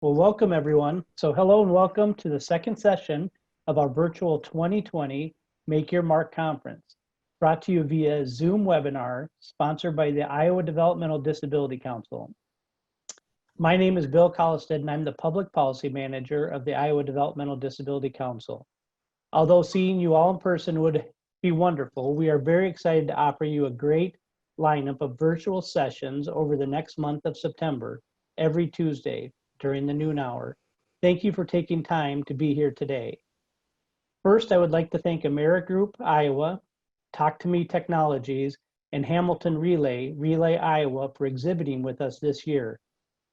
Well, welcome everyone. So hello and welcome to the second session of our virtual 2020 Make Your Mark Conference, brought to you via Zoom webinar, sponsored by the Iowa Developmental Disability Council. My name is Bill Collistad and I'm the Public Policy Manager of the Iowa Developmental Disability Council. Although seeing you all in person would be wonderful, we are very excited to offer you a great lineup of virtual sessions over the next month of September, every Tuesday, during the noon hour. Thank you for taking time to be here today. First, I would like to thank Amerigroup Iowa, Talk to Me Technologies, and Hamilton Relay Iowa for exhibiting with us this year.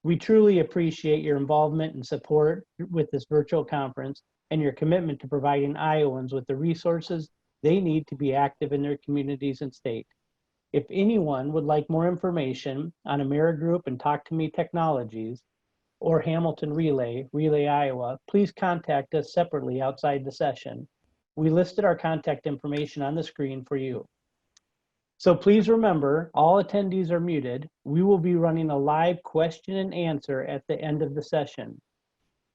We truly appreciate your involvement and support with this virtual conference and your commitment to providing Iowans with the resources they need to be active in their communities and state. If anyone would like more information on Amerigroup and Talk to Me Technologies, or Hamilton Relay Iowa, please contact us separately outside the session. We listed our contact information on the screen for you. So please remember, all attendees are muted. We will be running a live question and answer at the end of the session.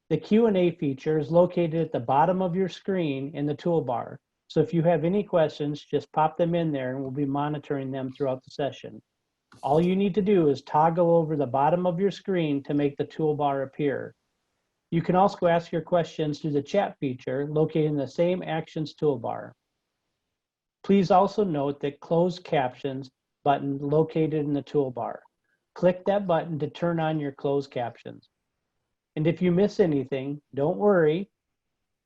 The Q&A feature is located at the bottom of your screen in the toolbar. So if you have any questions, just pop them in there and we'll be monitoring them throughout the session. All you need to do is toggle over the bottom of your screen to make the toolbar appear. You can also ask your questions through the chat feature located in the same actions toolbar. Please also note that closed captions button located in the toolbar. Click that button to turn on your closed captions. And if you miss anything, don't worry.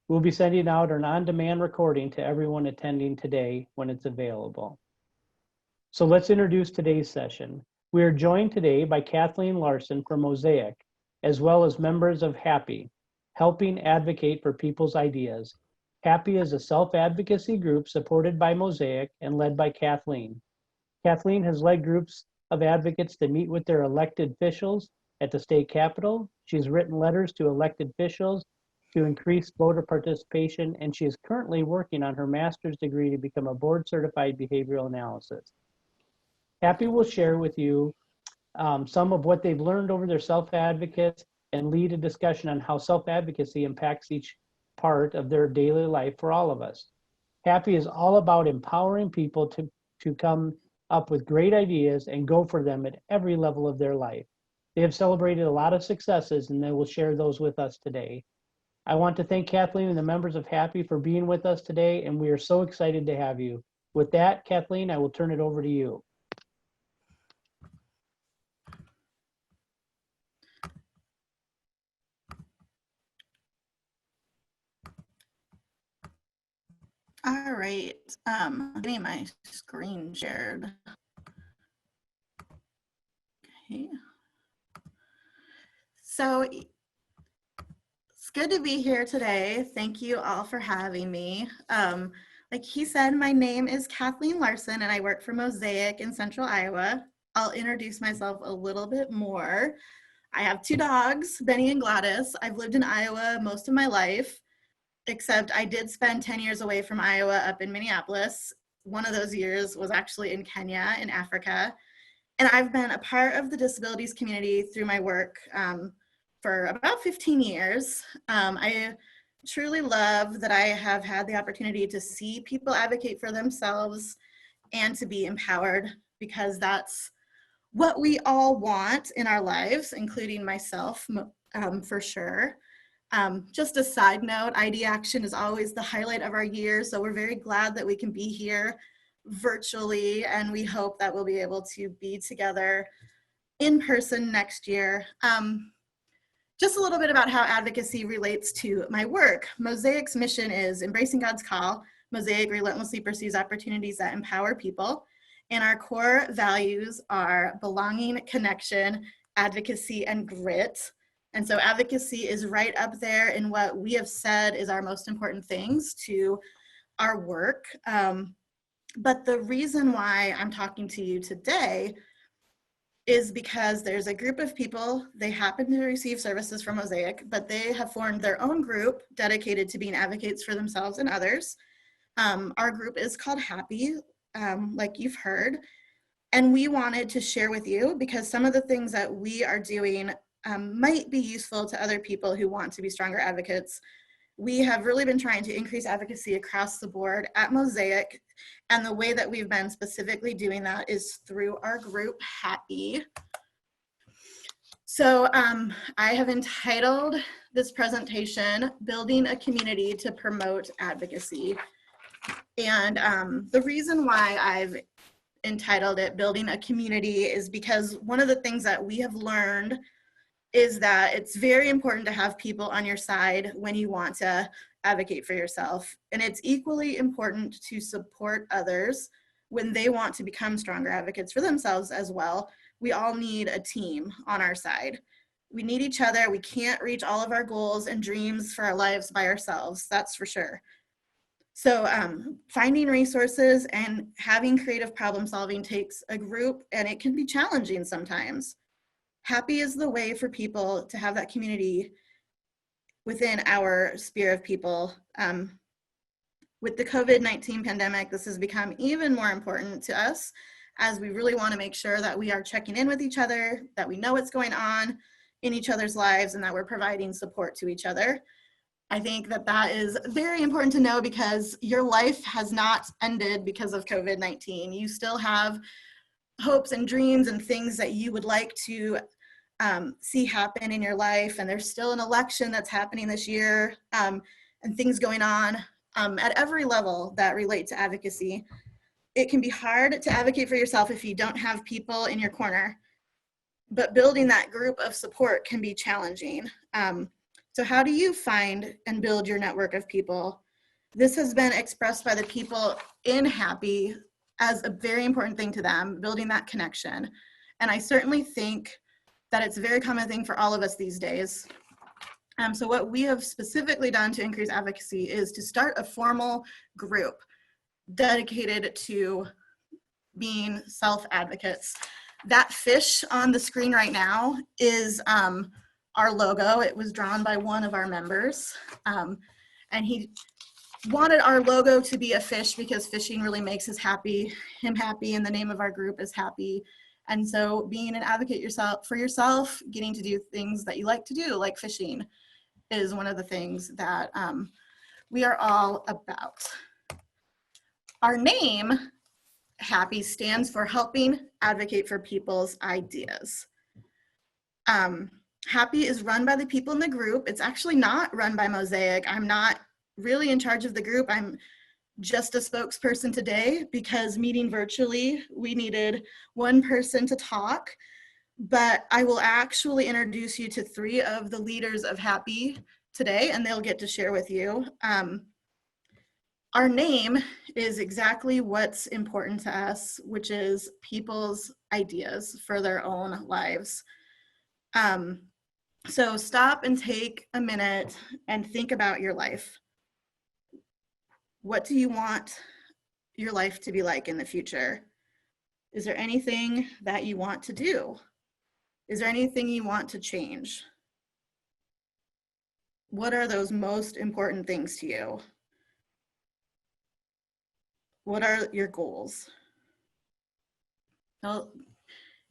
We'll be sending out an on-demand recording to everyone attending today when it's available. So let's introduce today's session. We are joined today by Kathleen Larson from Mosaic, as well as members of Hapi, helping advocate for people's ideas. Hapi is a self-advocacy group supported by Mosaic and led by Kathleen. Kathleen has led groups of advocates to meet with their elected officials at the state capitol. She's written letters to elected officials to increase voter participation, and she is currently working on her master's degree to become a board-certified behavioral analyst. Hapi will share with you some of what they've learned over their self-advocates and lead a discussion on how self-advocacy impacts each part of their daily life for all of us. Hapi is all about empowering people to come up with great ideas and go for them at every level of their life. They have celebrated a lot of successes and they will share those with us today. I want to thank Kathleen and the members of Hapi for being with us today, and we are so excited to have you. With that, Kathleen, I will turn it over to you. All right, getting my screen shared. Okay. So it's good to be here today. Thank you all for having me. Like he said, my name is Kathleen Larson and I work for Mosaic in Central Iowa. I'll introduce myself a little bit more. I have two dogs, Benny and Gladys. I've lived in Iowa most of my life, except I did spend 10 years away from Iowa up in Minneapolis. One of those years was actually in Kenya, in Africa. And I've been a part of the disabilities community through my work for about 15 years. I truly love that I have had the opportunity to see people advocate for themselves and to be empowered, because that's what we all want in our lives, including myself, for sure. Just a side note, ID Action is always the highlight of our year, so we're very glad that we can be here virtually, and we hope that we'll be able to be together in person next year. Just a little bit about how advocacy relates to my work. Mosaic's mission is embracing God's call. Mosaic relentlessly pursues opportunities that empower people, and our core values are belonging, connection, advocacy, and grit. And so advocacy is right up there in what we have said is our most important things to our work. But the reason why I'm talking to you today is because there's a group of people, they happen to receive services from Mosaic, but they have formed their own group dedicated to being advocates for themselves and others. Our group is called Hapi, like you've heard. And we wanted to share with you, because some of the things that we are doing might be useful to other people who want to be stronger advocates. We have really been trying to increase advocacy across the board at Mosaic, and the way that we've been specifically doing that is through our group, Hapi. So I have entitled this presentation, Building a Community to Promote Advocacy. And the reason why I've entitled it Building a Community is because one of the things that we have learned is that it's very important to have people on your side when you want to advocate for yourself. And it's equally important to support others when they want to become stronger advocates for themselves as well. We all need a team on our side. We need each other. We can't reach all of our goals and dreams for our lives by ourselves, that's for sure. So finding resources and having creative problem solving takes a group, and it can be challenging sometimes. Hapi is the way for people to have that community within our sphere of people. With the COVID-19 pandemic, this has become even more important to us, as we really want to make sure that we are checking in with each other, that we know what's going on in each other's lives, and that we're providing support to each other. I think that that is very important to know, because your life has not ended because of COVID-19. You still have hopes and dreams and things that you would like to see happen in your life, and there's still an election that's happening this year, and things going on at every level that relate to advocacy. It can be hard to advocate for yourself if you don't have people in your corner, but building that group of support can be challenging. So how do you find and build your network of people? This has been expressed by the people in Hapi as a very important thing to them, building that connection. And I certainly think that it's a very common thing for all of us these days. So what we have specifically done to increase advocacy is to start a formal group dedicated to being self-advocates. That fish on the screen right now is our logo. It was drawn by one of our members. And he wanted our logo to be a fish because fishing really makes him happy, and the name of our group is Hapi. And so being an advocate for yourself, getting to do things that you like to do, like fishing, is one of the things that we are all about. Our name, Hapi, stands for Helping Advocate for People's Ideas. Hapi is run by the people in the group. It's actually not run by Mosaic. I'm not really in charge of the group. I'm just a spokesperson today, because meeting virtually, we needed one person to talk, but I will actually introduce you to 3 of the leaders of Hapi today, and they'll get to share with you. Our name is exactly what's important to us, which is people's ideas for their own lives. So stop and take a minute and think about your life. What do you want your life to be like in the future? Is there anything that you want to do? Is there anything you want to change? What are those most important things to you? What are your goals? I'll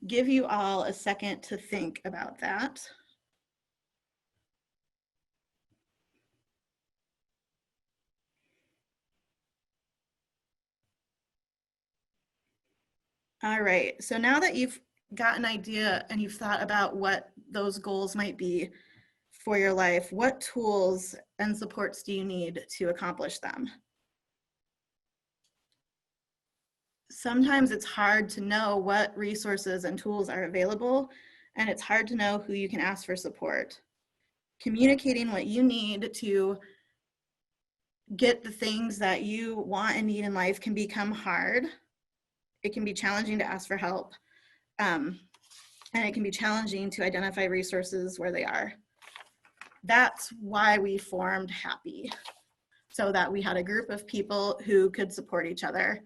give you all a second to think about that. All right, so now that you've got an idea and you've thought about what those goals might be for your life, what tools and supports do you need to accomplish them? Sometimes it's hard to know what resources and tools are available, and it's hard to know who you can ask for support. Communicating what you need to get the things that you want and need in life can become hard. It can be challenging to ask for help, and it can be challenging to identify resources where they are. That's why we formed Hapi, so that we had a group of people who could support each other.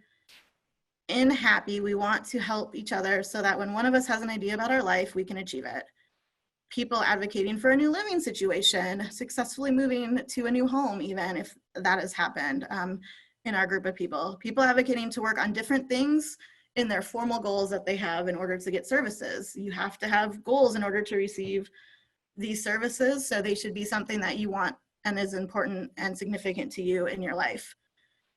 In Hapi, we want to help each other so that when one of us has an idea about our life, we can achieve it. People advocating for a new living situation, successfully moving to a new home, even if that has happened in our group of people. People advocating to work on different things in their formal goals that they have in order to get services. You have to have goals in order to receive these services, so they should be something that you want and is important and significant to you in your life.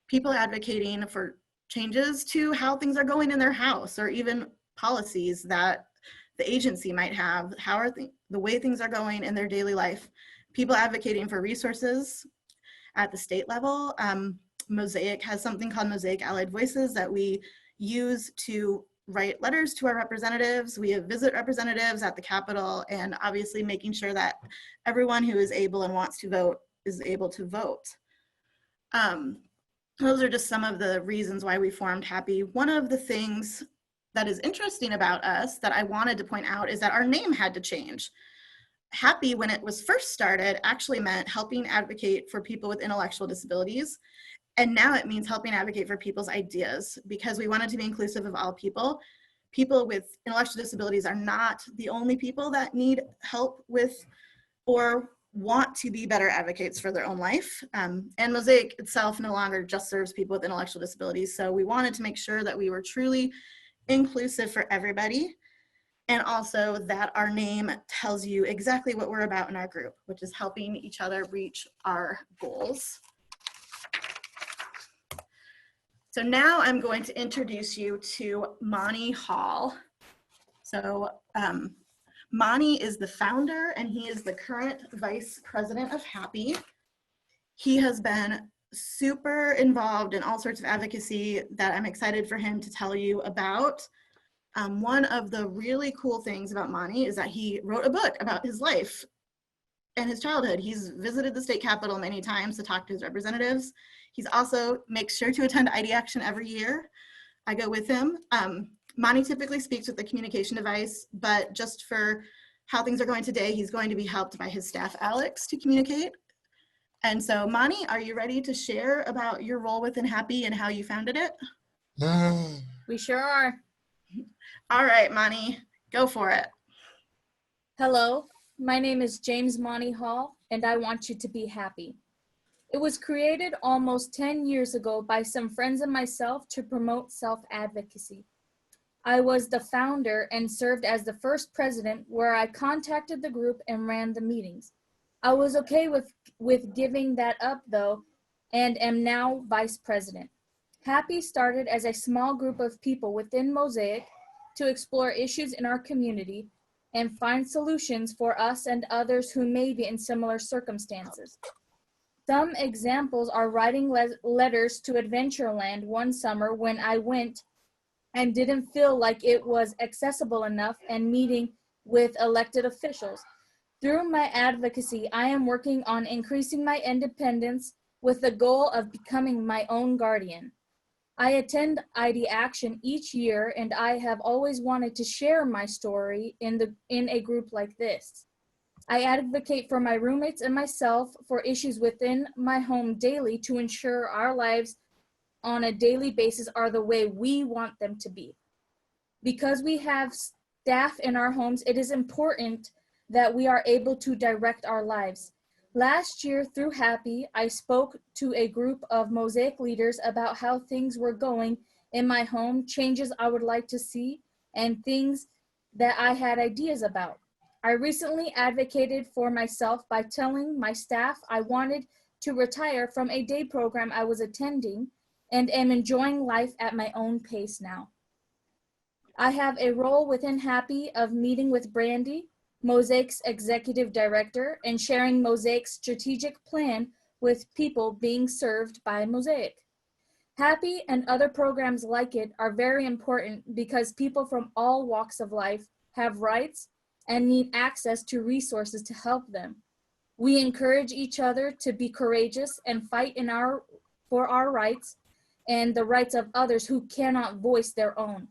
People advocating for changes to how things are going in their house, or even policies that the agency might have, how are the way things are going in their daily life. People advocating for resources at the state level. Mosaic has something called Mosaic Allied Voices that we use to write letters to our representatives. We visit representatives at the Capitol, and obviously making sure that everyone who is able and wants to vote is able to vote. Those are just some of the reasons why we formed Hapi. One of the things that is interesting about us that I wanted to point out is that our name had to change. Hapi, when it was first started, actually meant helping advocate for people with intellectual disabilities. And now it means helping advocate for people's ideas, because we wanted to be inclusive of all people. People with intellectual disabilities are not the only people that need help with or want to be better advocates for their own life. And Mosaic itself no longer just serves people with intellectual disabilities. So we wanted to make sure that we were truly inclusive for everybody, and also that our name tells you exactly what we're about in our group, which is helping each other reach our goals. So now I'm going to introduce you to Monty Hall. So Monty is the founder, and he is the current vice president of Hapi. He has been super involved in all sorts of advocacy that I'm excited for him to tell you about. One of the really cool things about Monty is that he wrote a book about his life and his childhood. He's visited the state capitol many times to talk to his representatives. He's also makes sure to attend ID Action every year. I go with him. Monty typically speaks with the communication device, but just for how things are going today, he's going to be helped by his staff, Alex, to communicate. And so, Monty, are you ready to share about your role within Hapi and how you founded it? We sure are. All right, Monty, go for it. Hello, my name is James Monty Hall, and I want you to be happy. It was created almost 10 years ago by some friends and myself to promote self-advocacy. I was the founder and served as the first president, where I contacted the group and ran the meetings. I was okay with giving that up though, and am now vice president. Hapi started as a small group of people within Mosaic to explore issues in our community and find solutions for us and others who may be in similar circumstances. Some examples are writing letters to Adventureland one summer when I went and didn't feel like it was accessible enough, and meeting with elected officials. Through my advocacy, I am working on increasing my independence with the goal of becoming my own guardian. I attend ID Action each year, and I have always wanted to share my story in a group like this. I advocate for my roommates and myself for issues within my home daily to ensure our lives on a daily basis are the way we want them to be. Because we have staff in our homes, it is important that we are able to direct our lives. Last year through Hapi, I spoke to a group of Mosaic leaders about how things were going in my home, changes I would like to see, and things that I had ideas about. I recently advocated for myself by telling my staff I wanted to retire from a day program I was attending and am enjoying life at my own pace now. I have a role within Hapi of meeting with Brandy, Mosaic's executive director, and sharing Mosaic's strategic plan with people being served by Mosaic. Hapi and other programs like it are very important because people from all walks of life have rights and need access to resources to help them. We encourage each other to be courageous and fight for our rights and the rights of others who cannot voice their own.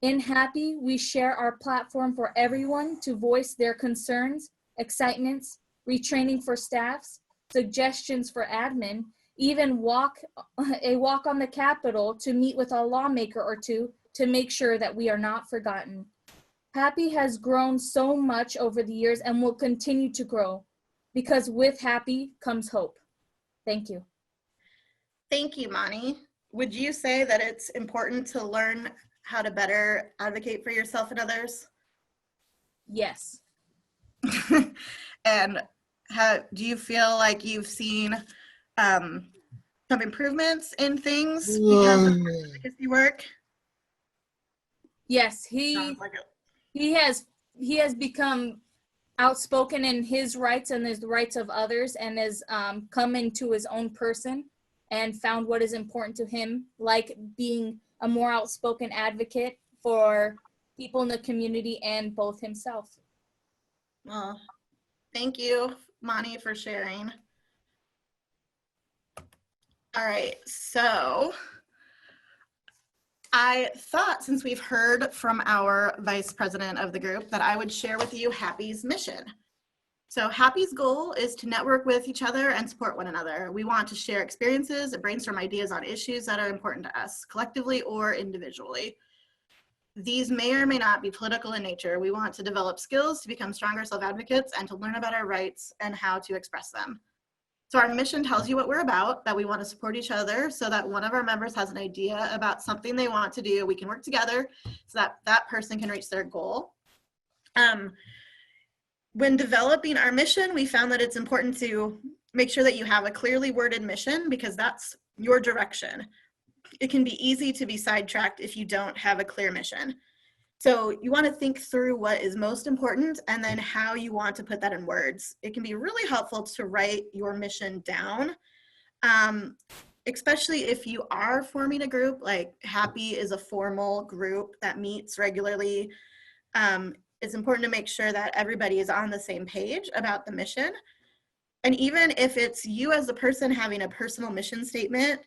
In Hapi, we share our platform for everyone to voice their concerns, excitements, retraining for staffs, suggestions for admin, even a walk on the Capitol to meet with a lawmaker or two to make sure that we are not forgotten. Hapi has grown so much over the years and will continue to grow, because with Hapi comes hope. Thank you. Thank you, Monty. Would you say that it's important to learn how to better advocate for yourself and others? Yes. And do you feel like you've seen some improvements in things because of your advocacy work? Yes, Sounds like it. he has become outspoken in his rights and the rights of others, and has come into his own person and found what is important to him, like being a more outspoken advocate for people in the community and both himself. Well, thank you, Monty, for sharing. All right, so I thought, since we've heard from our vice president of the group, that I would share with you Hapi's mission. So Hapi's goal is to network with each other and support one another. We want to share experiences and brainstorm ideas on issues that are important to us, collectively or individually. These may or may not be political in nature. We want to develop skills to become stronger self-advocates and to learn about our rights and how to express them. So our mission tells you what we're about, that we want to support each other so that one of our members has an idea about something they want to do. We can work together so that that person can reach their goal. When developing our mission, we found that it's important to make sure that you have a clearly worded mission, because that's your direction. It can be easy to be sidetracked if you don't have a clear mission. So you want to think through what is most important and then how you want to put that in words. It can be really helpful to write your mission down, especially if you are forming a group. Like Hapi is a formal group that meets regularly. It's important to make sure that everybody is on the same page about the mission. And even if it's you as a person having a personal mission statement,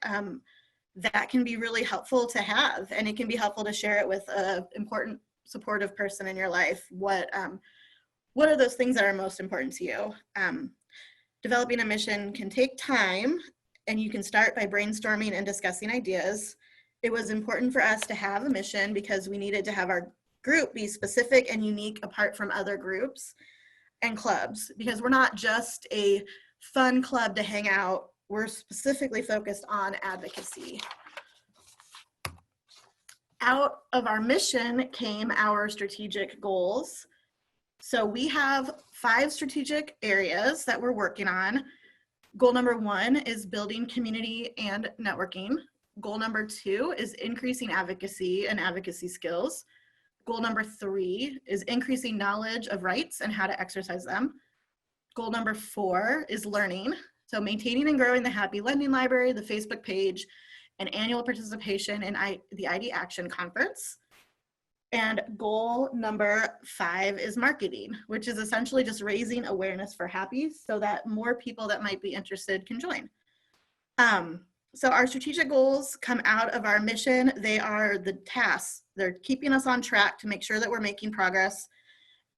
that can be really helpful to have, and it can be helpful to share it with an important supportive person in your life. What are those things that are most important to you? Developing a mission can take time, and you can start by brainstorming and discussing ideas. It was important for us to have a mission because we needed to have our group be specific and unique apart from other groups and clubs, because we're not just a fun club to hang out. We're specifically focused on advocacy. Out of our mission came our strategic goals. So we have 5 strategic areas that we're working on. Goal number 1 is building community and networking. Goal number 2 is increasing advocacy and advocacy skills. Goal number 3 is increasing knowledge of rights and how to exercise them. Goal number 4 is learning. So maintaining and growing the Hapi Lending Library, the Facebook page, and annual participation in the ID Action Conference. And goal number 5 is marketing, which is essentially just raising awareness for Hapi so that more people that might be interested can join. So our strategic goals come out of our mission. They are the tasks. They're keeping us on track to make sure that we're making progress.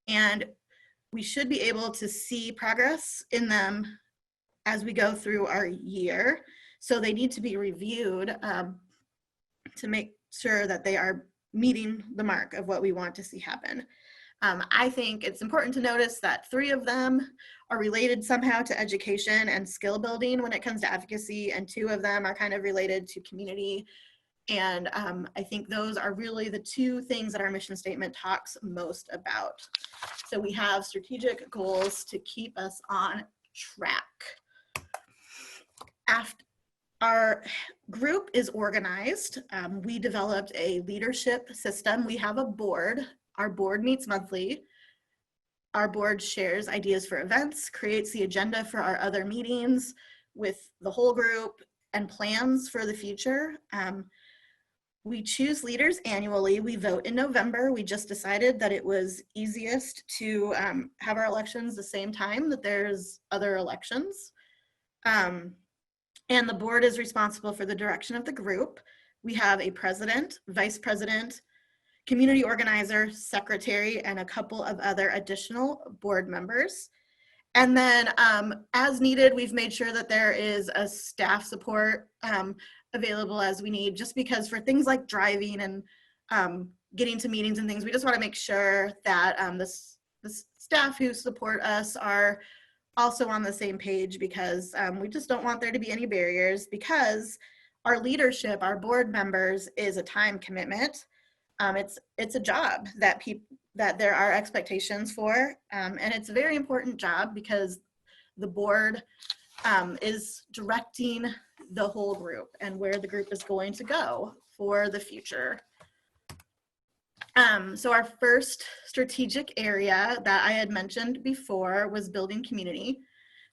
And we should be able to see progress in them as we go through our year. So they need to be reviewed to make sure that they are meeting the mark of what we want to see happen. I think it's important to notice that 3 of them are related somehow to education and skill building when it comes to advocacy, and 2 of them are kind of related to community. And I think those are really the 2 things that our mission statement talks most about. So we have strategic goals to keep us on track. After our group is organized, we developed a leadership system. We have a board. Our board meets monthly. Our board shares ideas for events, creates the agenda for our other meetings with the whole group, and plans for the future. We choose leaders annually. We vote in November. We just decided that it was easiest to have our elections the same time that there's other elections. And the board is responsible for the direction of the group. We have a president, vice president, community organizer, secretary, and a couple of other additional board members. And then as needed, we've made sure that there is a staff support available as we need, just because for things like driving and getting to meetings and things, we just want to make sure that the staff who support us are also on the same page, because we just don't want there to be any barriers, because our leadership, our board members, is a time commitment. It's a job that that there are expectations for, and it's a very important job because the board is directing the whole group and where the group is going to go for the future. So our first strategic area that I had mentioned before was building community.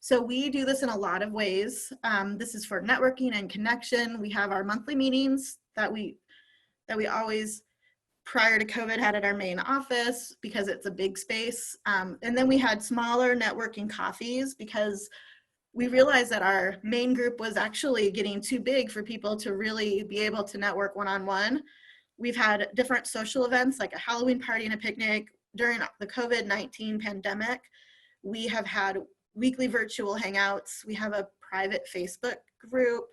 So we do this in a lot of ways. This is for networking and connection. We have our monthly meetings that we always, prior to COVID, had at our main office because it's a big space. And then we had smaller networking coffees because we realized that our main group was actually getting too big for people to really be able to network one-on-one. We've had different social events like a Halloween party and a picnic. During the COVID-19 pandemic, we have had weekly virtual hangouts. We have a private Facebook group.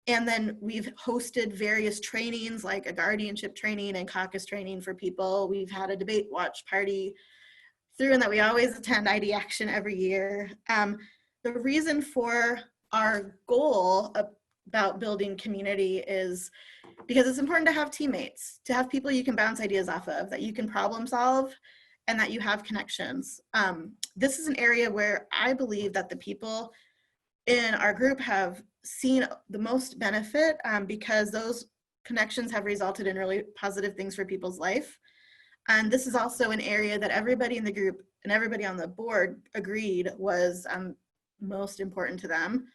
And then we've hosted various trainings like a guardianship training and caucus training for people. We've had a debate watch party through, and that we always attend ID Action every year. The reason for our goal about building community is because it's important to have teammates, to have people you can bounce ideas off of, that you can problem solve, and that you have connections. This is an area where I believe that the people in our group have seen the most benefit because those connections have resulted in really positive things for people's life. And this is also an area that everybody in the group and everybody on the board agreed was most important to them.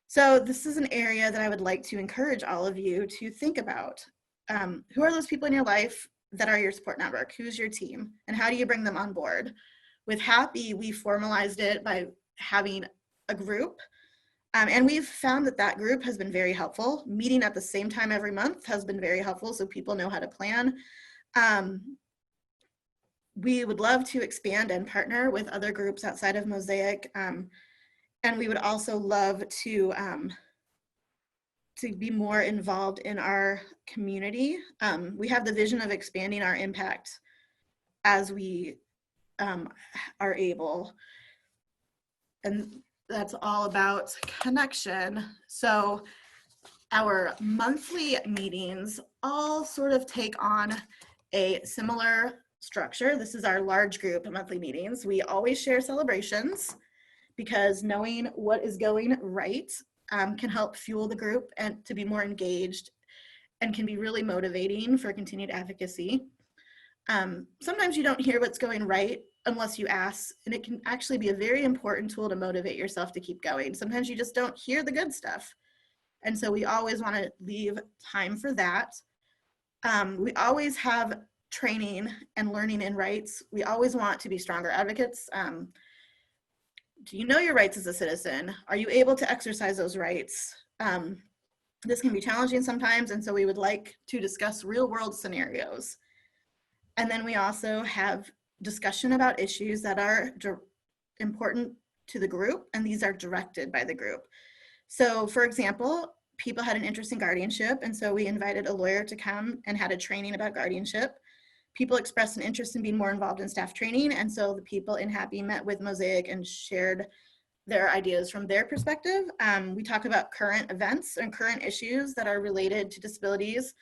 So this is an area that I would like to encourage all of you to think about. Who are those people in your life that are your support network? Who's your team? And how do you bring them on board? With Hapi, we formalized it by having a group. And we've found that that group has been very helpful. Meeting at the same time every month has been very helpful so people know how to plan. We would love to expand and partner with other groups outside of Mosaic. And we would also love to be more involved in our community. We have the vision of expanding our impact as we are able. And that's all about connection. So our monthly meetings all sort of take on a similar structure. This is our large group monthly meetings. We always share celebrations because knowing what is going right can help fuel the group and to be more engaged, and can be really motivating for continued advocacy. Sometimes you don't hear what's going right unless you ask, and it can actually be a very important tool to motivate yourself to keep going. Sometimes you just don't hear the good stuff. And so we always want to leave time for that. We always have training and learning in rights. We always want to be stronger advocates. Do you know your rights as a citizen? Are you able to exercise those rights? This can be challenging sometimes, and so we would like to discuss real world scenarios. And then we also have discussion about issues that are important to the group, and these are directed by the group. So for example, people had an interest in guardianship, and so we invited a lawyer to come and had a training about guardianship. People expressed an interest in being more involved in staff training, and so the people in Hapi met with Mosaic and shared their ideas from their perspective. We talk about current events and current issues that are related to disabilities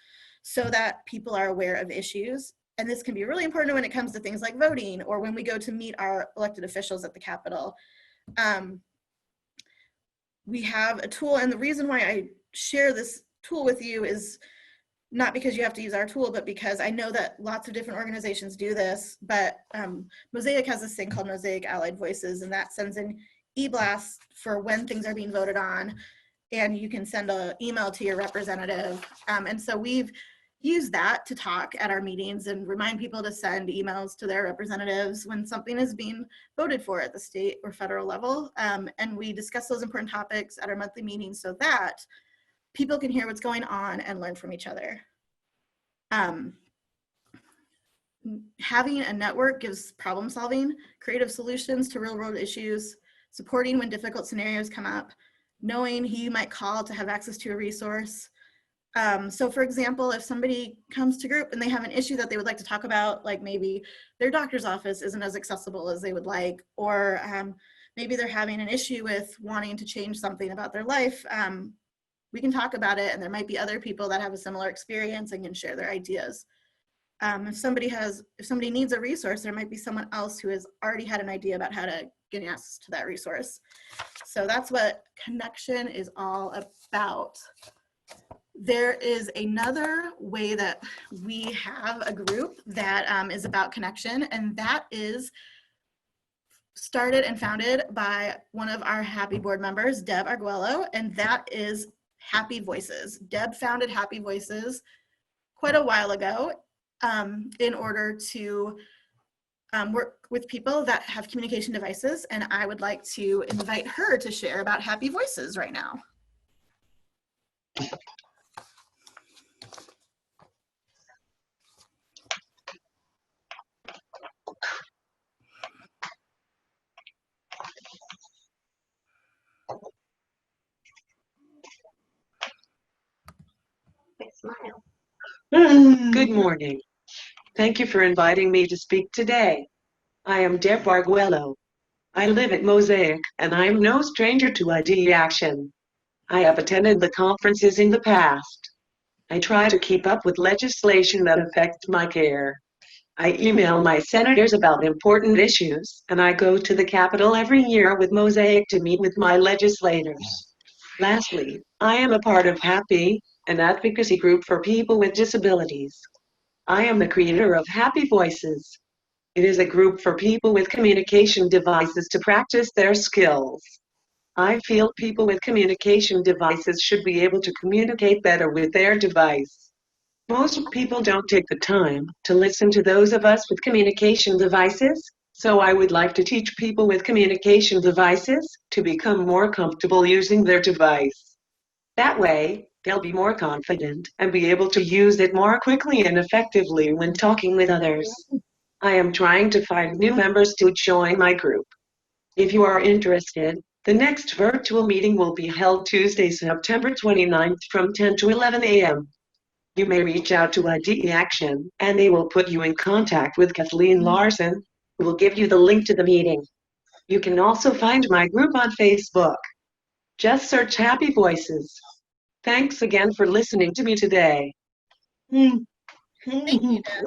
so that people are aware of issues. And this can be really important when it comes to things like voting or when we go to meet our elected officials at the Capitol. We have a tool, and the reason why I share this tool with you is not because you have to use our tool, but because I know that lots of different organizations do this, but Mosaic has this thing called Mosaic Allied Voices, and that sends an e-blast for when things are being voted on, and you can send an email to your representative. And so we've used that to talk at our meetings and remind people to send emails to their representatives when something is being voted for at the state or federal level. And we discuss those important topics at our monthly meetings so that people can hear what's going on and learn from each other. Having a network gives problem solving, creative solutions to real world issues, supporting when difficult scenarios come up, knowing who you might call to have access to a resource. So for example, if somebody comes to group and they have an issue that they would like to talk about, like maybe their doctor's office isn't as accessible as they would like, or maybe they're having an issue with wanting to change something about their life, we can talk about it, and there might be other people that have a similar experience and can share their ideas. If somebody needs a resource, there might be someone else who has already had an idea about how to get access to that resource. So that's what connection is all about. There is another way that we have a group that is about connection, and that is started and founded by one of our Hapi board members, Deb Arguello, and that is Hapi Voices. Deb founded Hapi Voices quite a while ago in order to work with people that have communication devices, and I would like to invite her to share about Hapi Voices right now. Good morning. Thank you for inviting me to speak today. I am Deb Arguello. I live at Mosaic, and I am no stranger to ID action. I have attended the conferences in the past. I try to keep up with legislation that affects my care. I email my senators about important issues, and I go to the Capitol every year with Mosaic to meet with my legislators. Lastly, I am a part of Hapi, an advocacy group for people with disabilities. I am the creator of Hapi Voices. It is a group for people with communication devices to practice their skills. I feel people with communication devices should be able to communicate better with their device. Most people don't take the time to listen to those of us with communication devices, so I would like to teach people with communication devices to become more comfortable using their device. That way, they'll be more confident and be able to use it more quickly and effectively when talking with others. I am trying to find new members to join my group. If you are interested, the next virtual meeting will be held Tuesday, September 29th from 10 to 11 a.m. You may reach out to ID Action, and they will put you in contact with Kathleen Larson, who will give you the link to the meeting. You can also find my group on Facebook. Just search Hapi Voices. Thanks again for listening to me today. Thank you, Deb.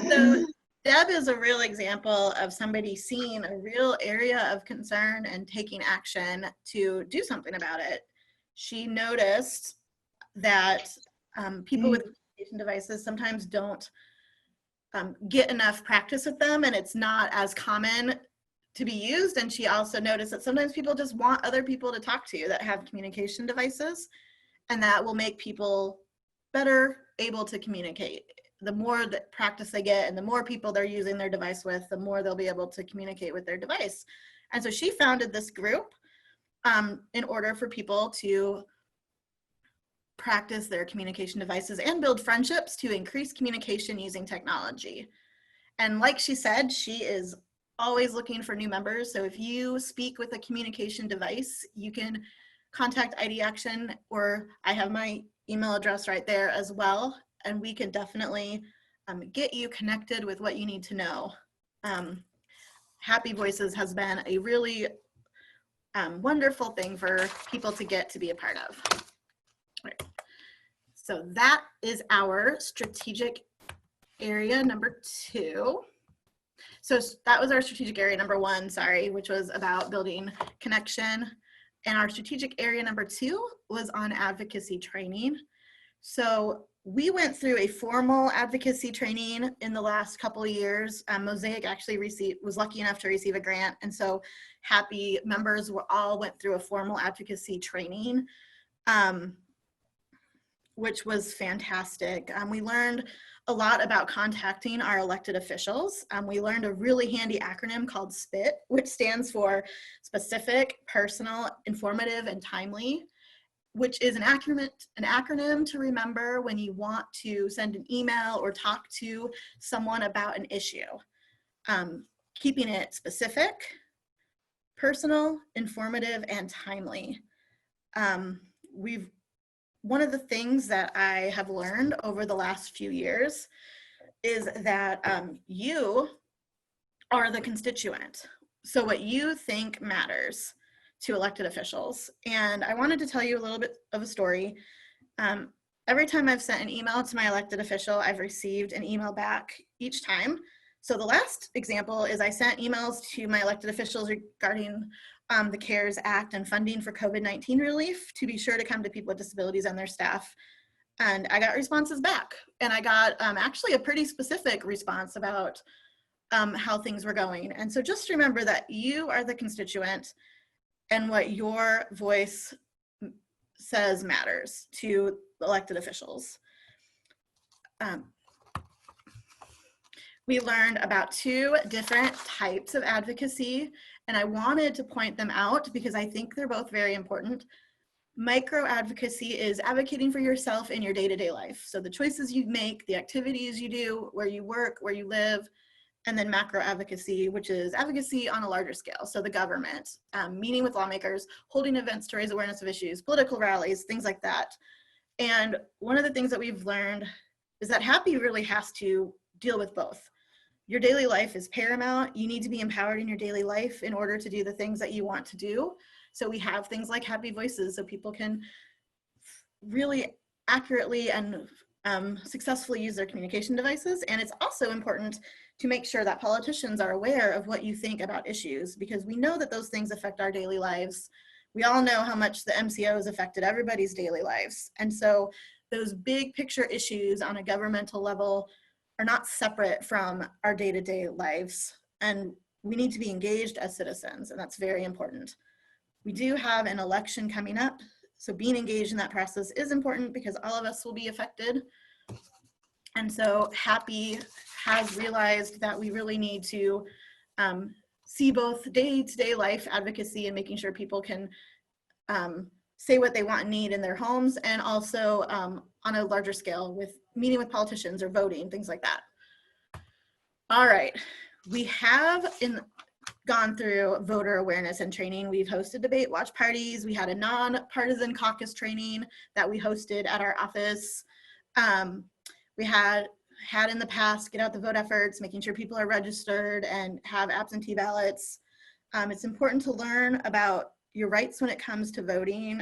So Deb is a real example of somebody seeing a real area of concern and taking action to do something about it. She noticed that people with communication devices sometimes don't get enough practice with them, and it's not as common to be used. And she also noticed that sometimes people just want other people to talk to that have communication devices, and that will make people better able to communicate. The more that practice they get and the more people they're using their device with, the more they'll be able to communicate with their device. And so she founded this group in order for people to practice their communication devices and build friendships to increase communication using technology. And like she said, she is always looking for new members. So if you speak with a communication device, you can contact ID Action, or I have my email address right there as well, and we can definitely get you connected with what you need to know. Hapi Voices has been a really wonderful thing for people to get to be a part of. Right. So that is our strategic area number 2. So that was our strategic area number 1, sorry, which was about building connection. And our strategic area number 2 was on advocacy training. So we went through a formal advocacy training in the last couple of years. Mosaic actually was lucky enough to receive a grant. And so Hapi members all went through a formal advocacy training, which was fantastic. We learned a lot about contacting our elected officials. We learned a really handy acronym called SPIT, which stands for Specific, Personal, Informative, and Timely, which is an acronym to remember when you want to send an email or talk to someone about an issue. Keeping it specific, personal, informative, and timely. One of the things that I have learned over the last few years is that you are the constituent. So what you think matters to elected officials. And I wanted to tell you a little bit of a story. every time I've sent an email to my elected official, I've received an email back each time. So the last example is I sent emails to my elected officials regarding the CARES Act and funding for COVID-19 relief to be sure to come to people with disabilities and their staff. And I got responses back. And I got actually a pretty specific response about how things were going. And so just remember that you are the constituent and what your voice says matters to elected officials. We learned about 2 different types of advocacy, and I wanted to point them out because I think they're both very important. Micro advocacy is advocating for yourself in your day-to-day life. So the choices you make, the activities you do, where you work, where you live, and then macro advocacy, which is advocacy on a larger scale. So the government, meeting with lawmakers, holding events to raise awareness of issues, political rallies, things like that. And one of the things that we've learned is that Hapi really has to deal with both. Your daily life is paramount. You need to be empowered in your daily life in order to do the things that you want to do. So we have things like Hapi Voices so people can really accurately and successfully use their communication devices. And it's also important to make sure that politicians are aware of what you think about issues, because we know that those things affect our daily lives. We all know how much the MCO has affected everybody's daily lives. And so those big picture issues on a governmental level are not separate from our day-to-day lives. And we need to be engaged as citizens, and that's very important. We do have an election coming up, so being engaged in that process is important because all of us will be affected. And so Hapi has realized that we really need to see both day-to-day life advocacy and making sure people can say what they want and need in their homes, and also on a larger scale with meeting with politicians or voting, things like that. All right, we have gone through voter awareness and training. We've hosted debate watch parties. We had a nonpartisan caucus training that we hosted at our office. We had in the past get out the vote efforts, making sure people are registered and have absentee ballots. It's important to learn about your rights when it comes to voting.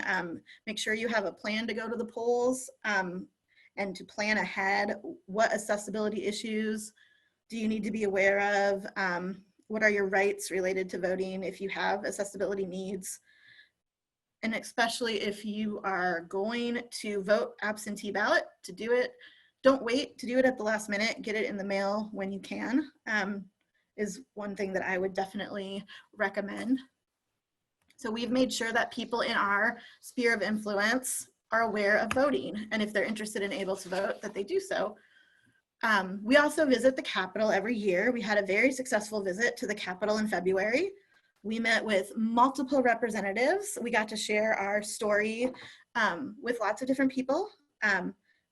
Make sure you have a plan to go to the polls and to plan ahead. What accessibility issues do you need to be aware of? What are your rights related to voting if you have accessibility needs? And especially if you are going to vote absentee ballot, to do it, don't wait to do it at the last minute. Get it in the mail when you can, is one thing that I would definitely recommend. So we've made sure that people in our sphere of influence are aware of voting, and if they're interested and able to vote, that they do so. We also visit the Capitol every year. We had a very successful visit to the Capitol in February. We met with multiple representatives. We got to share our story with lots of different people.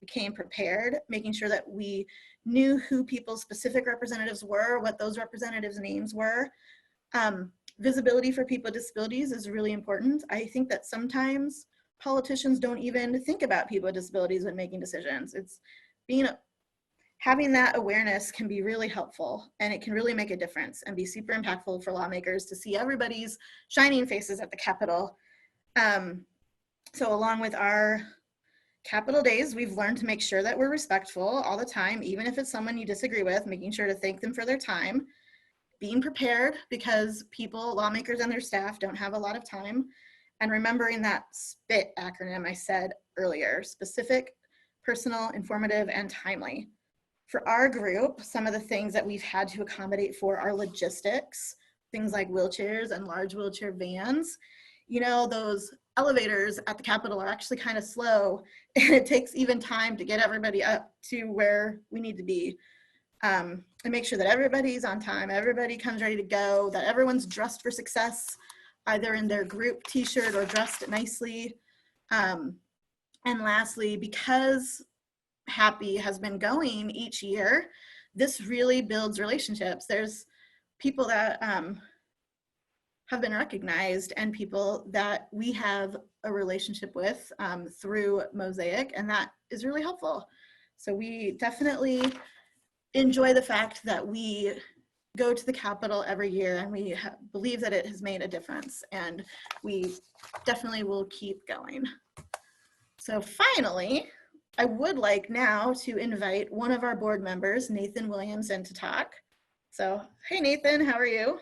We came prepared, making sure that we knew who people's specific representatives were, what those representatives' names were. Visibility for people with disabilities is really important. I think that sometimes politicians don't even think about people with disabilities when making decisions. Having that awareness can be really helpful, and it can really make a difference and be super impactful for lawmakers to see everybody's shining faces at the Capitol. So along with our Capitol days, we've learned to make sure that we're respectful all the time, even if it's someone you disagree with, making sure to thank them for their time, being prepared because lawmakers and their staff don't have a lot of time, and remembering that SPIT acronym I said earlier: specific, personal, informative, and timely. For our group, some of the things that we've had to accommodate for are logistics, things like wheelchairs and large wheelchair vans. You know, those elevators at the Capitol are actually kind of slow, and it takes even time to get everybody up to where we need to be. And make sure that everybody's on time, everybody comes ready to go, that everyone's dressed for success, either in their group t-shirt or dressed nicely. And lastly, because Hapi has been going each year, this really builds relationships. There's people that have been recognized and people that we have a relationship with through Mosaic, and that is really helpful. So we definitely enjoy the fact that we go to the Capitol every year, and we believe that it has made a difference, and we definitely will keep going. So finally, I would like now to invite one of our board members, Nathan Williamson, to talk. So, hey Nathan, how are you?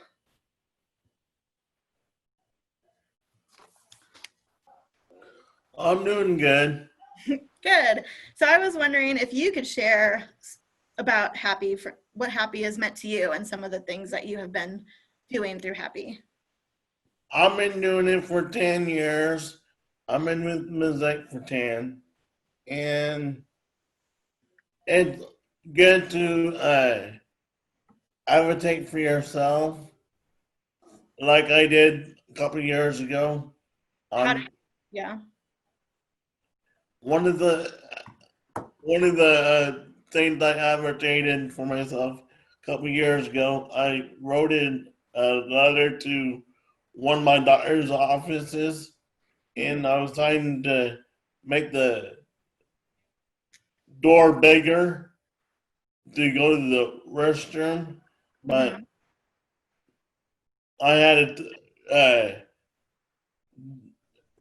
I'm doing good. Good. So I was wondering if you could share about Hapi, for what Hapi has meant to you and some of the things that you have been doing through Hapi. I've been doing it for 10 years. I've been with Mosaic for 10. And it's good to advocate for yourself like I did a couple of years ago. Yeah. One of the things I advocated for myself a couple of years ago, I wrote in a letter to one of my daughter's offices, and I was trying to make the door bigger to go to the restroom, but I had to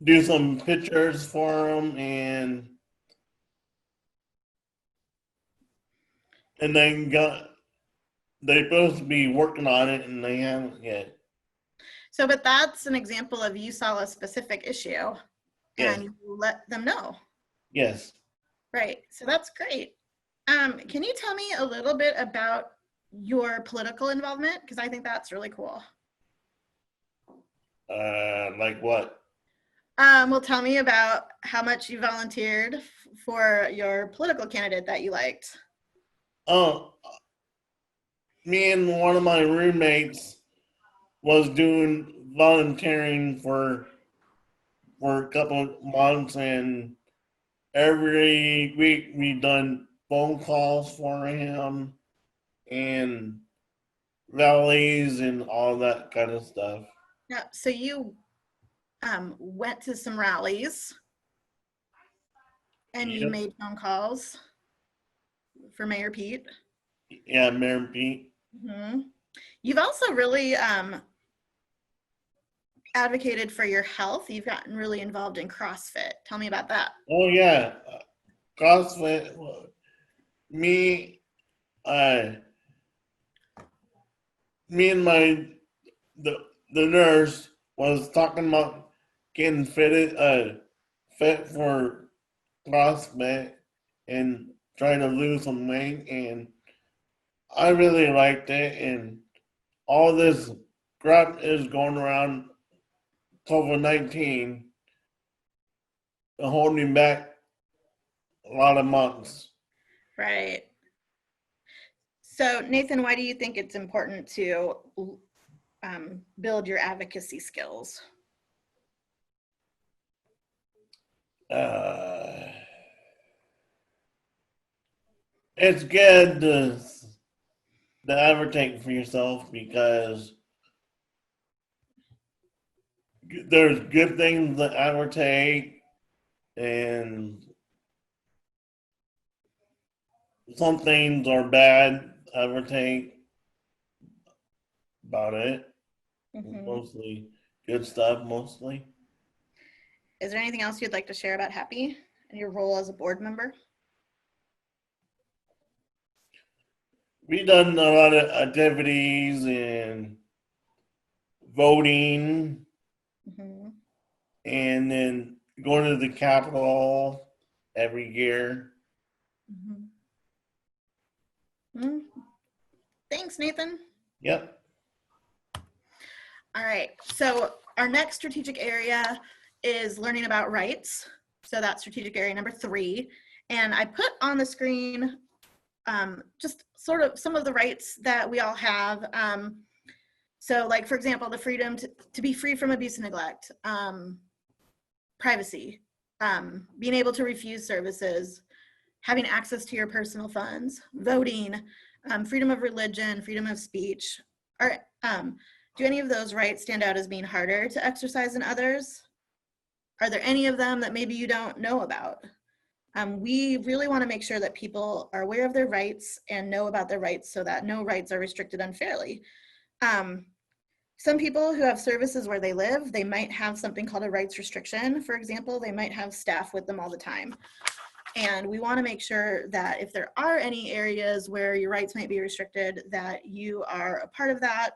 do some pictures for them, and then they're supposed to be working on it, and they haven't yet. So, but that's an example of you saw a specific issue Yes. and you let them know. Yes. Right. So that's great. Can you tell me a little bit about your political involvement? Because I think that's really cool. Like what? Well, tell me about how much you volunteered for your political candidate that you liked. Oh, me and one of my roommates was doing volunteering for a couple of months, and every week we done phone calls for him and rallies and all that kind of stuff. Yeah. So you went to some rallies and you Yep. made phone calls for Mayor Pete. Yeah, Mayor Pete. You've also really advocated for your health. You've gotten really involved in CrossFit. Tell me about that. Oh yeah, CrossFit. Me, me and the nurse was talking about getting fit for CrossFit and trying to lose some weight, and I really liked it. And all this crap is going around COVID-19, holding me back a lot of months. Right. So Nathan, why do you think it's important to build your advocacy skills? It's good to advocate for yourself because there's good things to advocate and some things are bad advocate about it. Mostly good stuff, mostly. Is there anything else you'd like to share about Hapi and your role as a board member? We done a lot of activities and voting, and then going to the Capitol every year. Thanks, Nathan. Yep. All right, so our next strategic area is learning about rights. So that's strategic area number 3. And I put on the screen just sort of some of the rights that we all have. So like, for example, the freedom to be free from abuse and neglect, privacy, being able to refuse services, having access to your personal funds, voting, freedom of religion, freedom of speech. Do any of those rights stand out as being harder to exercise than others? Are there any of them that maybe you don't know about? We really want to make sure that people are aware of their rights and know about their rights so that no rights are restricted unfairly. Some people who have services where they live, they might have something called a rights restriction. For example, they might have staff with them all the time. And we want to make sure that if there are any areas where your rights might be restricted, that you are a part of that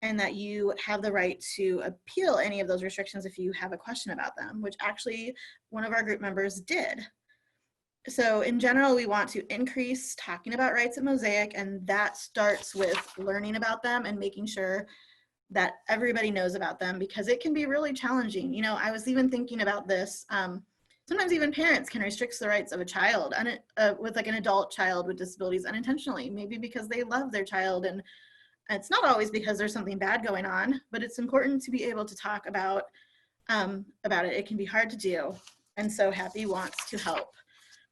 and that you have the right to appeal any of those restrictions if you have a question about them, which actually one of our group members did. So in general, we want to increase talking about rights at Mosaic, and that starts with learning about them and making sure that everybody knows about them, because it can be really challenging. You know, I was even thinking about this. Sometimes even parents can restrict the rights of a child with like an adult child with disabilities unintentionally, maybe because they love their child, and it's not always because there's something bad going on, but it's important to be able to talk about it. It can be hard to do. And so Hapi wants to help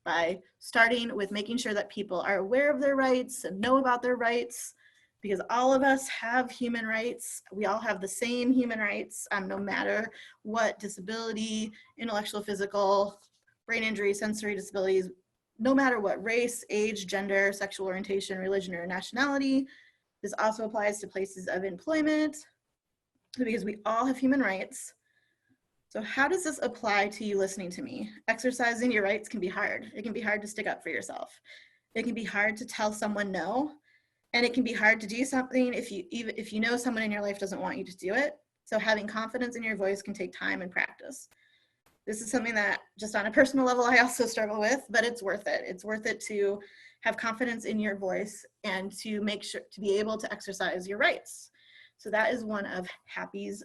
by starting with making sure that people are aware of their rights and know about their rights, because all of us have human rights. We all have the same human rights, no matter what disability, intellectual, physical, brain injury, sensory disabilities, no matter what race, age, gender, sexual orientation, religion, or nationality. This also applies to places of employment, because we all have human rights. So how does this apply to you listening to me? Exercising your rights can be hard. It can be hard to stick up for yourself. It can be hard to tell someone no. And it can be hard to do something if you know someone in your life doesn't want you to do it. So having confidence in your voice can take time and practice. This is something that just on a personal level, I also struggle with, but it's worth it. It's worth it to have confidence in your voice and to make sure to be able to exercise your rights. So that is one of Hapi's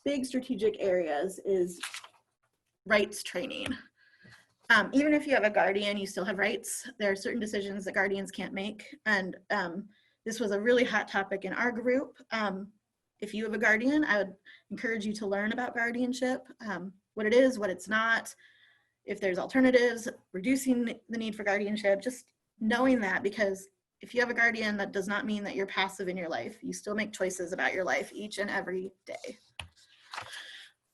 big strategic areas, is rights training. Even if you have a guardian, you still have rights. There are certain decisions that guardians can't make. And this was a really hot topic in our group. If you have a guardian, I would encourage you to learn about guardianship, what it is, what it's not, if there's alternatives, reducing the need for guardianship, just knowing that, because if you have a guardian, that does not mean that you're passive in your life. You still make choices about your life each and every day.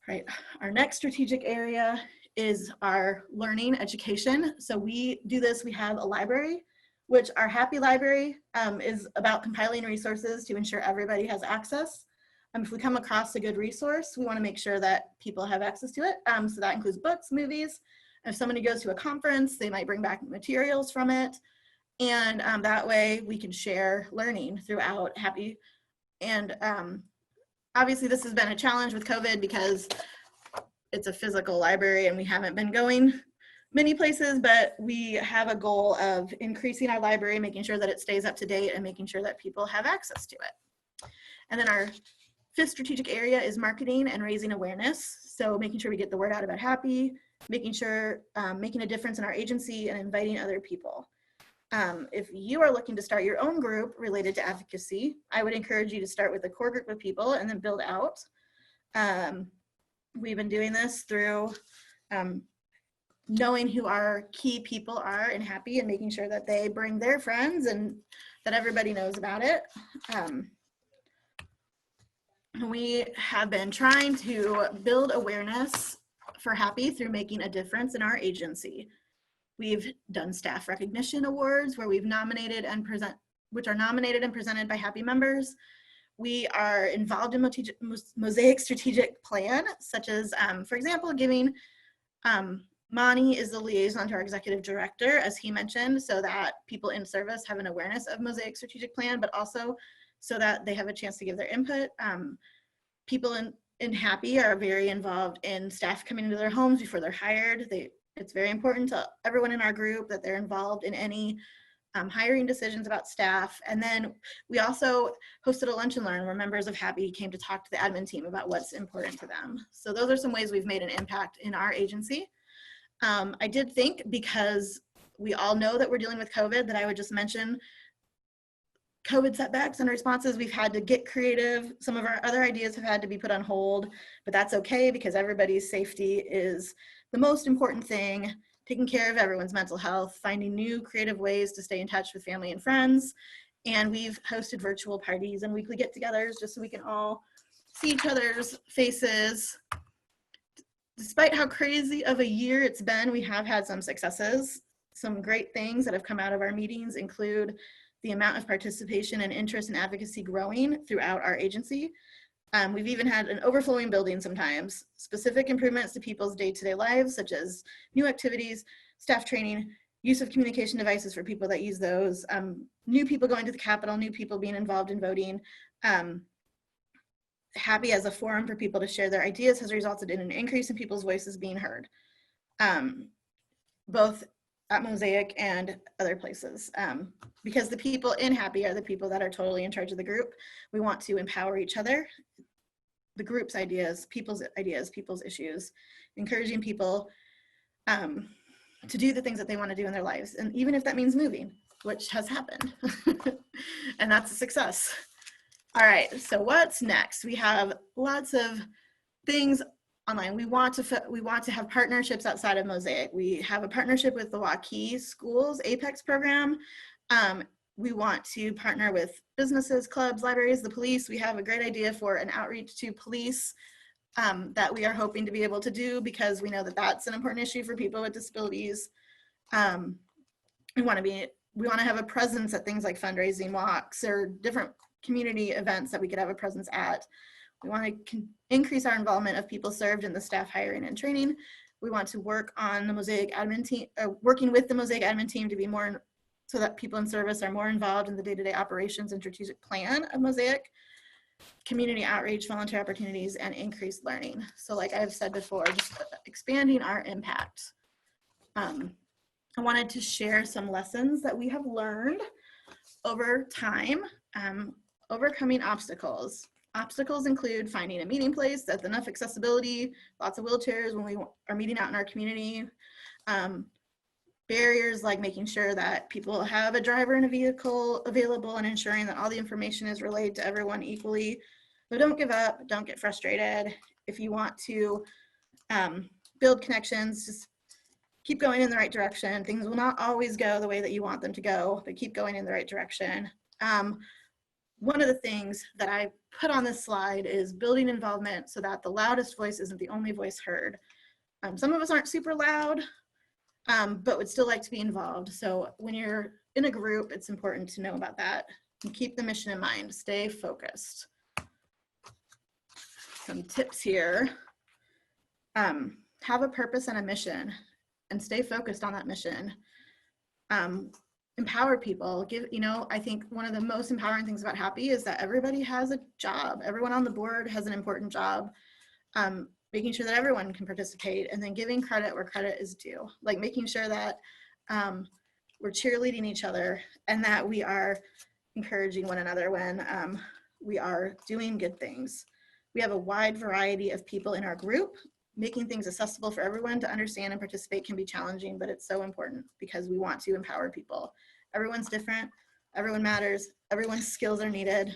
Right. Our next strategic area is our learning education. So we do this, we have a library, which our Hapi library is about compiling resources to ensure everybody has access. If we come across a good resource, we want to make sure that people have access to it. So that includes books, movies. If somebody goes to a conference, they might bring back materials from it. And that way we can share learning throughout Hapi. And obviously this has been a challenge with COVID because it's a physical library and we haven't been going many places, but we have a goal of increasing our library, making sure that it stays up to date and making sure that people have access to it. And then our fifth strategic area is marketing and raising awareness. So making sure we get the word out about Hapi, making sure, making a difference in our agency, and inviting other people. If you are looking to start your own group related to advocacy, I would encourage you to start with a core group of people and then build out. We've been doing this through knowing who our key people are in Hapi and making sure that they bring their friends and that everybody knows about it. We have been trying to build awareness for Hapi through making a difference in our agency. We've done staff recognition awards where we've nominated and which are nominated and presented by Hapi members. We are involved in Mosaic strategic plan, such as, for example, giving, Mani is the liaison to our executive director, as he mentioned, so that people in service have an awareness of Mosaic strategic plan, but also so that they have a chance to give their input. People in Hapi are very involved in staff coming into their homes before they're hired. It's very important to everyone in our group that they're involved in any hiring decisions about staff. And then we also hosted a lunch and learn where members of Hapi came to talk to the admin team about what's important to them. So those are some ways we've made an impact in our agency. I did think, because we all know that we're dealing with COVID, that I would just mention COVID setbacks and responses. We've had to get creative. Some of our other ideas have had to be put on hold, but that's okay because everybody's safety is the most important thing. Taking care of everyone's mental health, finding new creative ways to stay in touch with family and friends. And we've hosted virtual parties and weekly get-togethers just so we can all see each other's faces. Despite how crazy of a year it's been, we have had some successes. Some great things that have come out of our meetings include the amount of participation and interest in advocacy growing throughout our agency. We've even had an overflowing building sometimes, specific improvements to people's day-to-day lives, such as new activities, staff training, use of communication devices for people that use those, new people going to the Capitol, new people being involved in voting. Hapi as a forum for people to share their ideas has resulted in an increase in people's voices being heard, both at Mosaic and other places. Because the people in Hapi are the people that are totally in charge of the group. We want to empower each other, the group's ideas, people's issues, encouraging people to do the things that they want to do in their lives. And even if that means moving, which has happened, and that's a success. All right, so what's next? We have lots of things online. We want to have partnerships outside of Mosaic. We have a partnership with the Waukee Schools Apex program. We want to partner with businesses, clubs, libraries, the police. We have a great idea for an outreach to police that we are hoping to be able to do, because we know that that's an important issue for people with disabilities. We want to have a presence at things like fundraising walks or different community events that we could have a presence at. We want to increase our involvement of people served in the staff hiring and training. We want to work on the Mosaic admin team, working with the Mosaic admin team to be more, so that people in service are more involved in the day-to-day operations and strategic plan of Mosaic, community outreach, volunteer opportunities, and increased learning. So like I've said before, just expanding our impact. I wanted to share some lessons that we have learned over time, overcoming obstacles. Obstacles include finding a meeting place that's enough accessibility, lots of wheelchairs when we are meeting out in our community. Barriers like making sure that people have a driver and a vehicle available and ensuring that all the information is relayed to everyone equally. But don't give up, don't get frustrated. If you want to build connections, just keep going in the right direction. Things will not always go the way that you want them to go, but keep going in the right direction. One of the things that I put on this slide is building involvement so that the loudest voice isn't the only voice heard. Some of us aren't super loud, but would still like to be involved. So when you're in a group, it's important to know about that and keep the mission in mind. Stay focused. Some tips here. Have a purpose and a mission and stay focused on that mission. Empower people. I think one of the most empowering things about Hapi is that everybody has a job. Everyone on the board has an important job. Making sure that everyone can participate, and then giving credit where credit is due. Like making sure that we're cheerleading each other and that we are encouraging one another when we are doing good things. We have a wide variety of people in our group. Making things accessible for everyone to understand and participate can be challenging, but it's so important because we want to empower people. Everyone's different, everyone matters, everyone's skills are needed.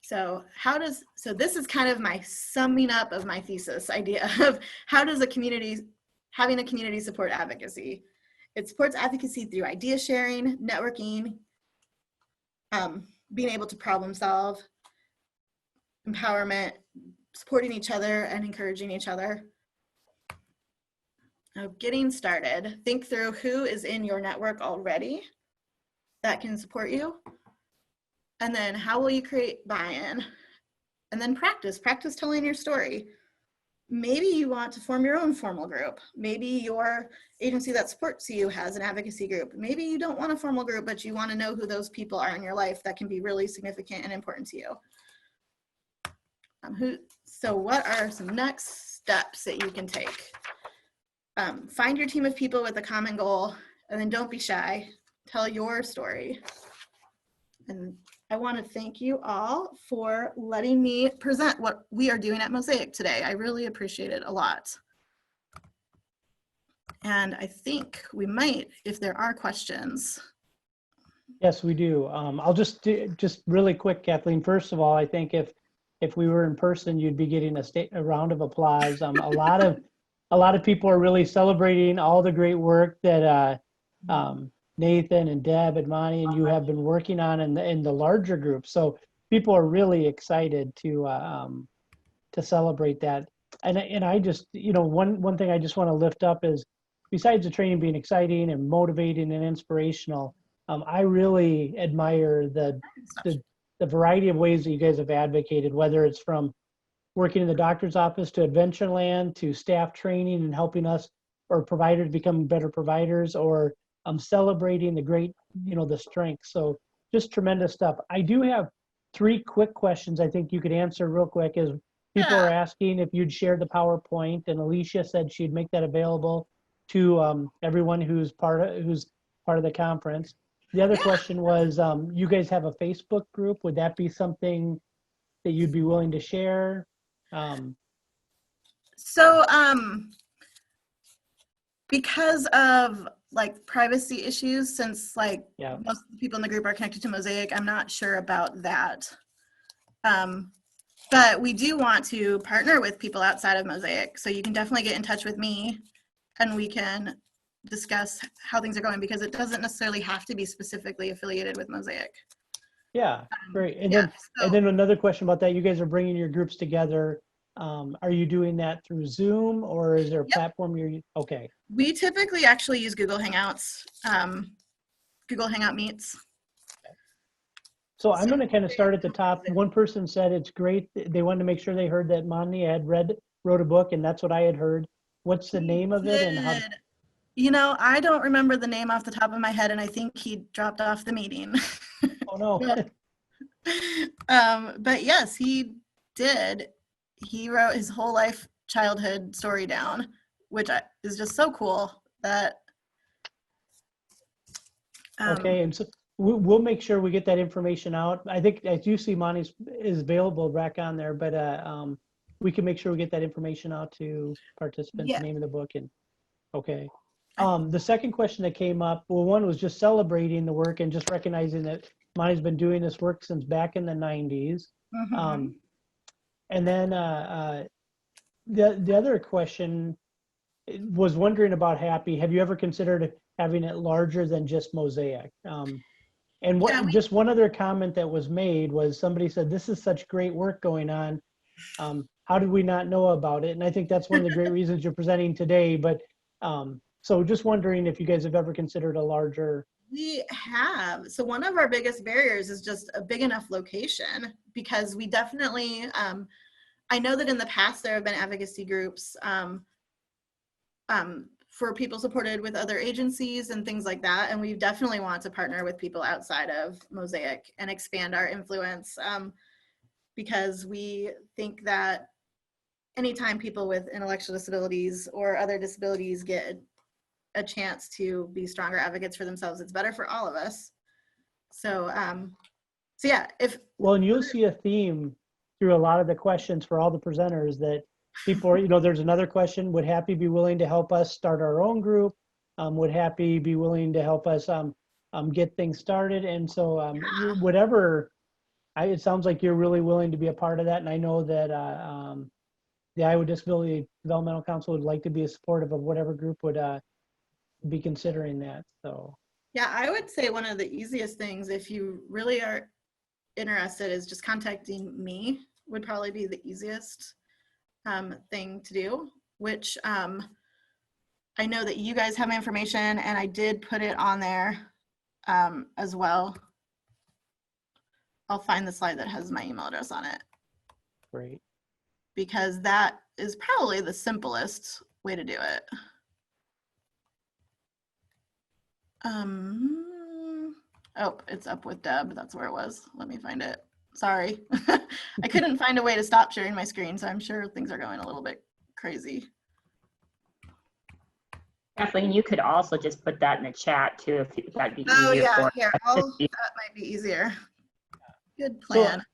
So this is kind of my summing up of my thesis idea of how does having a community support advocacy. It supports advocacy through idea sharing, networking, being able to problem solve, empowerment, supporting each other and encouraging each other. Now, getting started, think through who is in your network already that can support you. And then how will you create buy-in? And then practice telling your story. Maybe you want to form your own formal group. Maybe your agency that supports you has an advocacy group. Maybe you don't want a formal group, but you want to know who those people are in your life that can be really significant and important to you. So what are some next steps that you can take? Find your team of people with a common goal, and then don't be shy. Tell your story. And I want to thank you all for letting me present what we are doing at Mosaic today. I really appreciate it a lot. And I think we might, if there are questions. Yes, we do. I'll just really quick, Kathleen. First of all, I think if we were in person, you'd be getting a round of applause. A lot of people are really celebrating all the great work that Nathan and Deb and Monty and you have been working on in the larger group. So people are really excited to celebrate that. And I just, one thing I just want to lift up is, besides the training being exciting and motivating and inspirational, I really admire the variety of ways that you guys have advocated, whether it's from working in the doctor's office to Adventureland to staff training and helping us or providers becoming better providers, or celebrating the great, the strength. So just tremendous stuff. I do have 3 quick questions I think you could answer real quick. Is people are asking if you'd share the PowerPoint, and Alicia said she'd make that available to everyone who's part of the conference. The other question was, you guys have a Facebook group. Would that be something that you'd be willing to share? So because of like privacy issues, since like most of the people in the group are connected to Mosaic, I'm not sure about that. But we do want to partner with people outside of Mosaic. So you can definitely get in touch with me and we can discuss how things are going, because it doesn't necessarily have to be specifically affiliated with Mosaic. Yeah, great. And then another question about that, you guys are bringing your groups together. Are you doing that through Zoom, or is there a platform you're using? Okay. We typically actually use Google Hangouts, Google Hangout Meets. So I'm going to kind of start at the top. One person said it's great. They wanted to make sure they heard that Mani had wrote a book, and that's what I had heard. What's the name of it? And how? I don't remember the name off the top of my head, and I think he dropped off the meeting. Oh no. But yes, he did. He wrote his whole life childhood story down, which is just so cool that. Okay, and so we'll make sure we get that information out. I think I do see Monty is available back on there, but we can make sure we get that information out to participants. The name of the book and okay. The second question that came up, well, one was just celebrating the work and just recognizing that Monty's been doing this work since back in the 90s. Mm-hmm. And then the other question was wondering about Hapi. Have you ever considered having it larger than just Mosaic? And just one other comment that was made was somebody said, this is such great work going on. How did we not know about it? And I think that's one of the great reasons you're presenting today. But so just wondering if you guys have ever considered a larger. We have. So one of our biggest barriers is just a big enough location, because we definitely, I know that in the past there have been advocacy groups for people supported with other agencies and things like that. And we definitely want to partner with people outside of Mosaic and expand our influence, because we think that anytime people with intellectual disabilities or other disabilities get a chance to be stronger advocates for themselves, it's better for all of us. So yeah, and you'll see a theme through a lot of the questions for all the presenters that people are, there's another question, would Hapi be willing to help us start our own group? Would Hapi be willing to help us get things started? And so whatever, it sounds like you're really willing to be a part of that. And I know that the Iowa Disability Developmental Council would like to be supportive of whatever group would be considering that. So yeah, I would say one of the easiest things, if you really are interested, is just contacting me. Would probably be the easiest thing to do, which I know that you guys have my information, and I did put it on there as well. I'll find the slide that has my email address on it. Great. Because that is probably the simplest way to do it. Oh, it's up with Deb. That's where it was. Let me find it. Sorry. I couldn't find a way to stop sharing my screen, so I'm sure things are going a little bit crazy. Kathleen, you could also just put that in the chat too, if that'd be easier. Oh yeah, here, that might be easier. Good plan. So,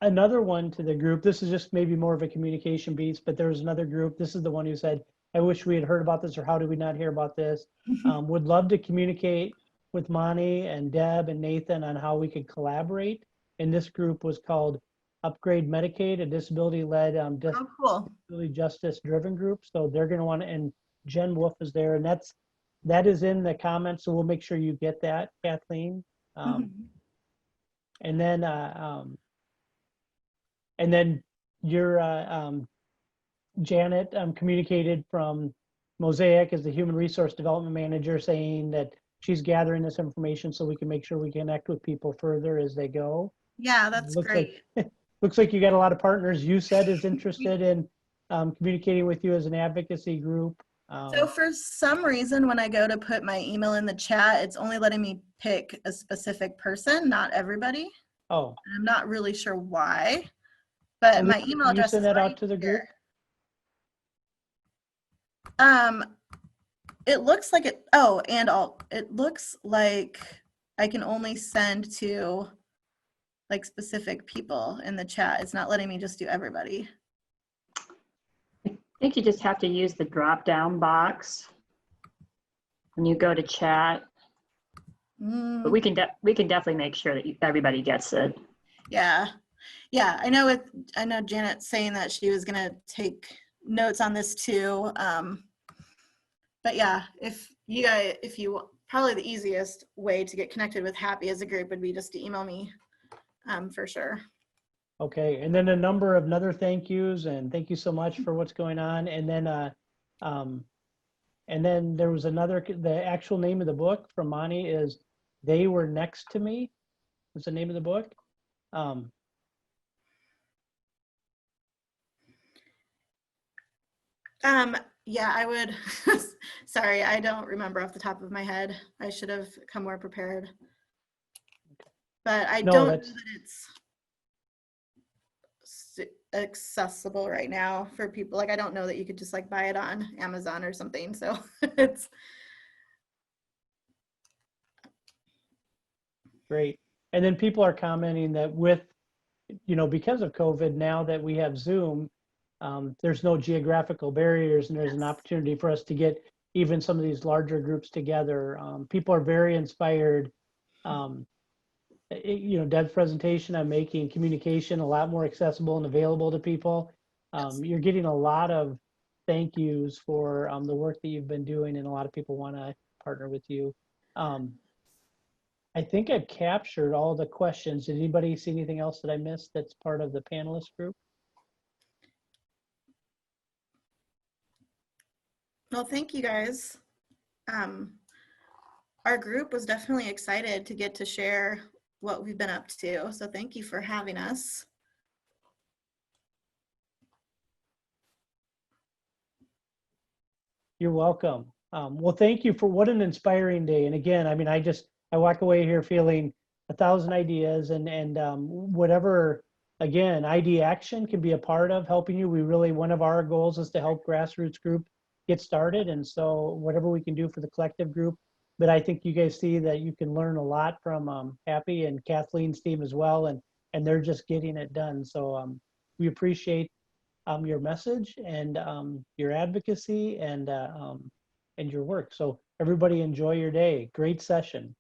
another one to the group, this is just maybe more of a communication piece, but there was another group. This is the one who said, I wish we had heard about this, or how did we not hear about this? Would love to communicate with Mani and Deb and Nathan on how we could collaborate. And this group was called Upgrade Medicaid, a disability-led disability justice-driven group. So they're going to want to, and Jen Wolf is there, and that is in the comments. So we'll make sure you get that, Kathleen. And then your Janet communicated from Mosaic as the Human Resource Development Manager, saying that she's gathering this information so we can make sure we connect with people further as they go. Yeah, that's Looks great. like looks like you got a lot of partners. You said is interested in communicating with you as an advocacy group. So for some reason, when I go to put my email in the chat, it's only letting me pick a specific person, not everybody. Oh, I'm not really sure why, but my email can you address send is that right out to the group? here. It looks like it. Oh, and it looks like I can only send to like specific people in the chat. It's not letting me just do everybody. I think you just have to use the drop down box when you go to chat. But we can definitely make sure that everybody gets it. Yeah, yeah. I know Janet saying that she was gonna take notes on this too. But yeah, if you probably the easiest way to get connected with Hapi as a group would be just to email me, for sure. Okay, and then a number of another thank yous, and thank you so much for what's going on. And then there was another, the actual name of the book from Monty is They Were Next to Me, is the name of the book. Yeah, I would, sorry, I don't remember off the top of my head. I should have come more prepared. But I don't know that it's accessible right now for people. Like, I don't know that you could just like buy it on Amazon or something. So it's Great. And then people are commenting that with, because of COVID, now that we have Zoom, there's no geographical barriers, and there's an opportunity for us to get even some of these larger groups together. People are very inspired. Deb's presentation on making communication a lot more accessible and available to people. You're getting a lot of thank yous for the work that you've been doing, and a lot of people want to partner with you. I think I've captured all the questions. Did anybody see anything else that I missed that's part of the panelist group? Well, thank you guys. Our group was definitely excited to get to share what we've been up to. So thank you for having us. You're welcome. Well, thank you for what an inspiring day. And again, I mean, I walk away here feeling 1,000 ideas and whatever, again, ID Action can be a part of helping you. One of our goals is to help grassroots group get started. And so whatever we can do for the collective group, but I think you guys see that you can learn a lot from Hapi and Kathleen's team as well. And they're just getting it done. So we appreciate your message and your advocacy and your work. So everybody enjoy your day. Great session.